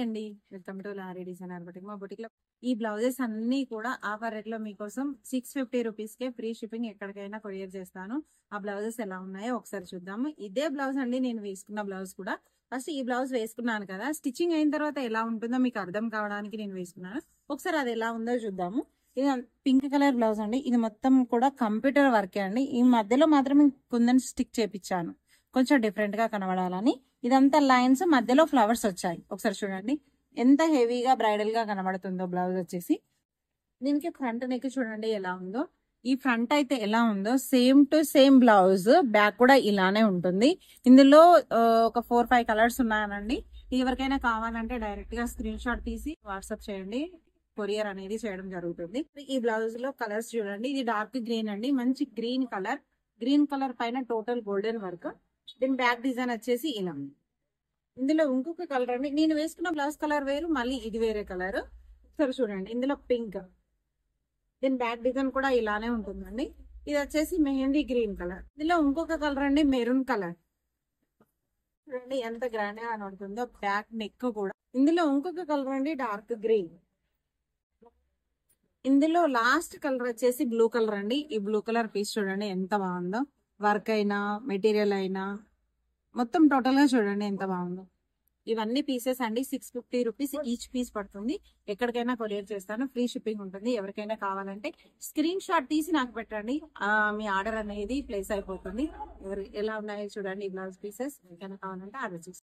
అండి, welcome two lorry designer boutique. మా boutique లో ఈ బ్లౌజెస్ అన్ని కూడా ఆఫర్ రేట్ లో మీకోసం 650 రూపీస్ కే ఫ్రీ షిప్పింగ్ ఎక్కడికైనా కొరియర్ చేస్తాను. ఆ బ్లౌజెస్ ఎలా ఉన్నాయో ఒకసారి చూద్దాము. ఇదే బ్లౌజ్ అండి నేను వేసుకున్న బ్లౌజ్ కూడా. ఫస్ట్ ఈ బ్లౌజ్ వేసుకున్నాను కదా, స్టిచ్చింగ్ అయిన తర్వాత ఎలా ఉంటుందో మీకు అర్థం కావడానికి నేను వేసుకున్నాను. ఒకసారి అది ఎలా ఉందో చూద్దాము. ఇది పింక్ కలర్ బ్లౌజ్ అండి. ఇది మొత్తం కూడా కంప్యూటర్ వర్కే అండి. ఈ మధ్యలో మాత్రం కుందన్ స్టిక్ చేపించాను, కొంచెం డిఫరెంట్ గా కనబడాలని. ఇదంతా లైన్స్, మధ్యలో ఫ్లవర్స్ వచ్చాయి. ఒకసారి చూడండి ఎంత హెవీగా బ్రైడల్ గా కనబడుతుందో బ్లౌజ్ వచ్చేసి. దీనికి ఫ్రంట్ నెక్ చూడండి ఎలా ఉందో. ఈ ఫ్రంట్ అయితే ఎలా ఉందో same to same blouse back కూడా ఇలానే ఉంటుంది. ఇందులో ఒక 4-5 కలర్స్ ఉన్నాయనండి. ఎవరికైనా కావాలంటే డైరెక్ట్ గా స్క్రీన్ షాట్ తీసి వాట్సాప్ చేయండి, కొరియర్ అనేది చేయడం జరుగుతుంది. ఈ బ్లౌజ్ లో కలర్స్ చూడండి. ఇది డార్క్ గ్రీన్ అండి, మంచి గ్రీన్ కలర్. గ్రీన్ కలర్ పైన టోటల్ గోల్డెన్ వర్క్. దీని బ్యాక్ డిజైన్ వచ్చేసి ఇలా. ఇందులో ఇంకొక కలర్ అండి, నేను వేసుకున్న బ్లౌజ్ కలర్ వేరు, మళ్ళీ ఇది వేరే కలర్. సరే చూడండి, ఇందులో పింక్. దీని బ్యాక్ డిజైన్ కూడా ఇలానే ఉంటుందండి. ఇది వచ్చేసి మెహందీ గ్రీన్ కలర్. ఇందులో ఇంకొక కలర్ అండి, మెరూన్ కలర్. చూడండి ఎంత గ్రాండ్ గా కనబడుతుందో బ్యాక్ నెక్ కూడా. ఇందులో ఇంకొక కలర్ అండి, డార్క్ గ్రీన్. ఇందులో లాస్ట్ కలర్ వచ్చేసి బ్లూ కలర్ అండి. ఈ బ్లూ కలర్ పీస్ చూడండి ఎంత బాగుందో. వర్క్ అయినా మెటీరియల్ అయినా మొత్తం టోటల్ గా చూడండి ఎంత బాగుందో. ఇవన్నీ పీసెస్ అండి 650 రూపీస్ ఈచ్ పీస్ పడుతుంది. ఎక్కడికైనా కొరియర్ చేస్తాను, ఫ్రీ షిప్పింగ్ ఉంటుంది. ఎవరికైనా కావాలంటే స్క్రీన్ షాట్ తీసి నాకు పెట్టండి, మీ ఆర్డర్ అనేది ప్లేస్ అయిపోతుంది. ఎలా ఉన్నాయో చూడండి ఈ బ్లౌజ్ పీసెస్. ఎవరికైనా కావాలంటే ఆర్డర్ చేస్తాను.